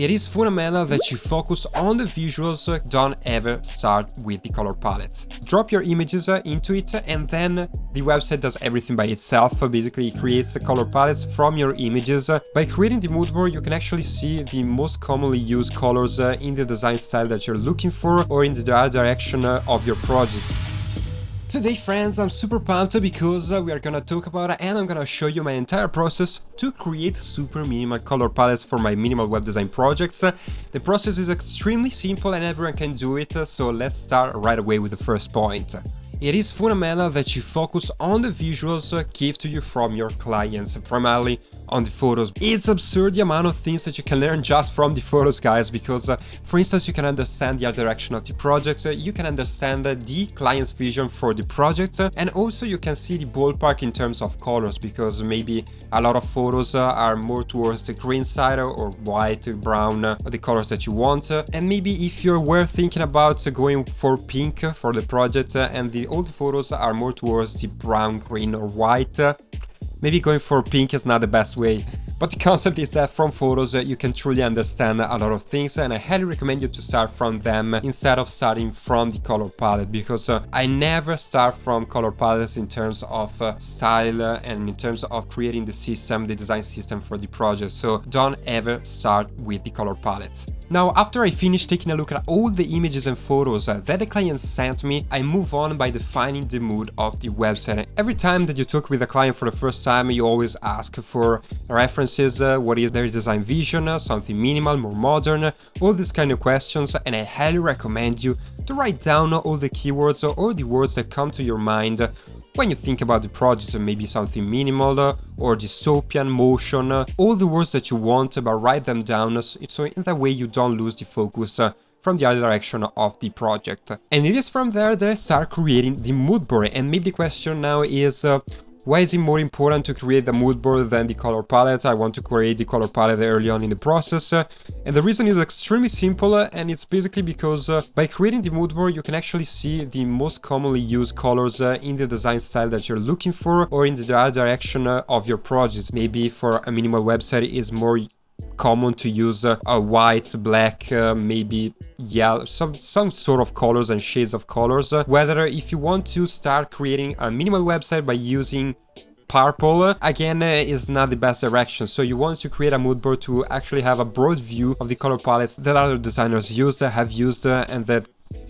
It is fundamental that you focus on the visuals, don't ever start with the color palette. Drop your images into it and then the website does everything by itself. Basically it creates the color palettes from your images. By creating the mood board you can actually see the most commonly used colors in the design style that you're looking for or in the art direction of your project. Today friends, I'm super pumped because we are gonna talk about it and I'm gonna show you my entire process to create super minimal color palettes for my minimal web design projects. The process is extremely simple and everyone can do it, so let's start right away with the first point. It is fundamental that you focus on the visuals given to you from your clients, primarily on the photos. It's absurd the amount of things that you can learn just from the photos, guys, because for instance you can understand the art direction of the project, you can understand the client's vision for the project, and also you can see the ballpark in terms of colors, because maybe a lot of photos are more towards the green side or white, brown, the colors that you want, and maybe if you were thinking about going for pink for the project and all the photos are more towards the brown, green or white, maybe going for pink is not the best way. But the concept is that from photos you can truly understand a lot of things, and I highly recommend you to start from them instead of starting from the color palette, because I never start from color palettes in terms of style and in terms of creating the system, the design system for the project, so don't ever start with the color palette. Now, after I finish taking a look at all the images and photos that the client sent me, I move on by defining the mood of the website. Every time that you talk with a client for the first time, you always ask for references, what is their design vision, something minimal, more modern, all these kind of questions, and I highly recommend you to write down all the keywords or the words that come to your mind when you think about the project, maybe something minimal or dystopian, motion, all the words that you want, but write them down so in that way you don't lose the focus from the other direction of the project. And it is from there that I start creating the mood board, and maybe the question now is why is it more important to create the mood board than the color palette? I want to create the color palette early on in the process, and the reason is extremely simple, and it's basically because by creating the mood board you can actually see the most commonly used colors in the design style that you're looking for or in the art direction of your project. Maybe for a minimal website it is more common to use a white, black, maybe yellow, some sort of colors and shades of colors. Whether if you want to start creating a minimal website by using purple, again, is not the best direction. So you want to create a mood board to actually have a broad view of the color palettes that other designers have used and that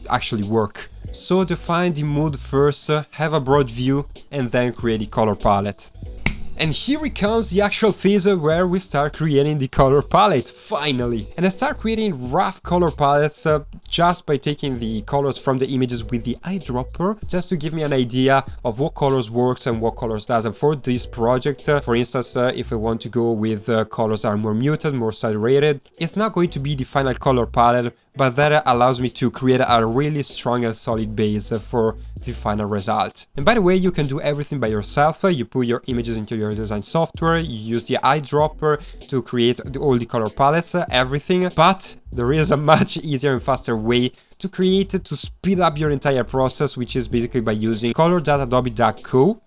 actually work. So define the mood first, have a broad view, and then create the color palette. And here it comes the actual phase where we start creating the color palette, finally! And I start creating rough color palettes just by taking the colors from the images with the eyedropper, just to give me an idea of what colors works and what colors doesn't for this project. For instance, if I want to go with colors that are more muted, more saturated, it's not going to be the final color palette, but that allows me to create a really strong and solid base for the final result. And by the way, you can do everything by yourself. You put your images into your design software, you use the eyedropper to create all the color palettes, everything, but there is a much easier and faster way to create it, to speed up your entire process, which is basically by using color.adobe.co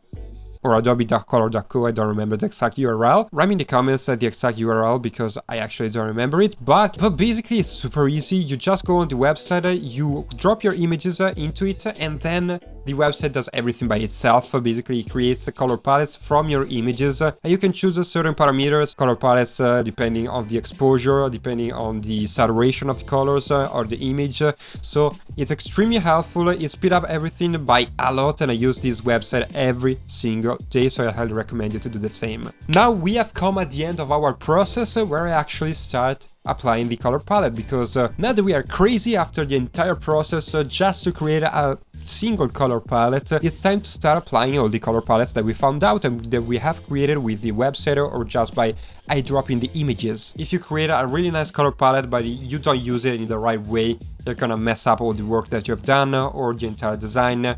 or adobe.color.co, I don't remember the exact URL. Write me in the comments the exact URL because I actually don't remember it, but basically it's super easy. You just go on the website, you drop your images into it, and then the website does everything by itself. Basically it creates the color palettes from your images, and you can choose certain parameters, color palettes depending on the exposure, depending on the saturation of the colors or the image. So it's extremely helpful, it speeds up everything by a lot, and I use this website every single day, so I highly recommend you to do the same. Now we have come at the end of our process where I actually start applying the color palette, because now that we are crazy after the entire process just to create a single color palette, it's time to start applying all the color palettes that we found out and that we have created with the website or just by eyedropping the images. If you create a really nice color palette but you don't use it in the right way, you're gonna mess up all the work that you have done or the entire design.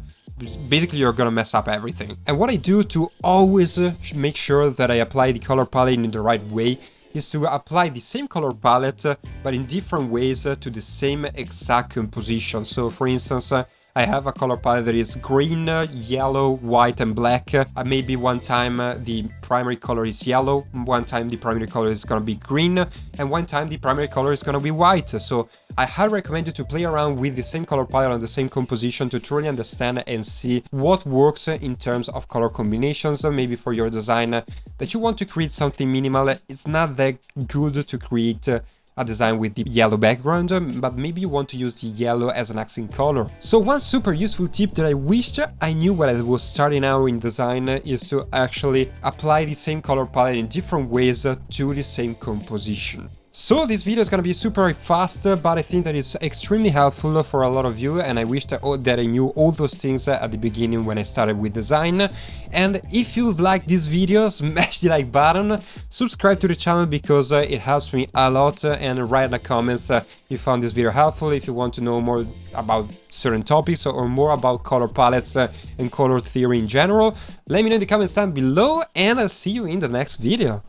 Basically you're gonna mess up everything. And what I do to always make sure that I apply the color palette in the right way is to apply the same color palette but in different ways to the same exact composition. So for instance, I have a color palette that is green, yellow, white and black. Maybe one time the primary color is yellow, one time the primary color is gonna be green, and one time the primary color is gonna be white. So I highly recommend you to play around with the same color palette on the same composition to truly understand and see what works in terms of color combinations. Maybe for your design that you want to create something minimal, it's not that good to create a design with the yellow background, but maybe you want to use the yellow as an accent color. So one super useful tip that I wished I knew when I was starting out in design is to actually apply the same color palette in different ways to the same composition. So this video is gonna be super fast, but I think that it's extremely helpful for a lot of you, and I wish that I knew all those things at the beginning when I started with design. And if you like this video, smash the like button, subscribe to the channel because it helps me a lot, and write in the comments if you found this video helpful, if you want to know more about certain topics or more about color palettes and color theory in general. Let me know in the comments down below, and I'll see you in the next video.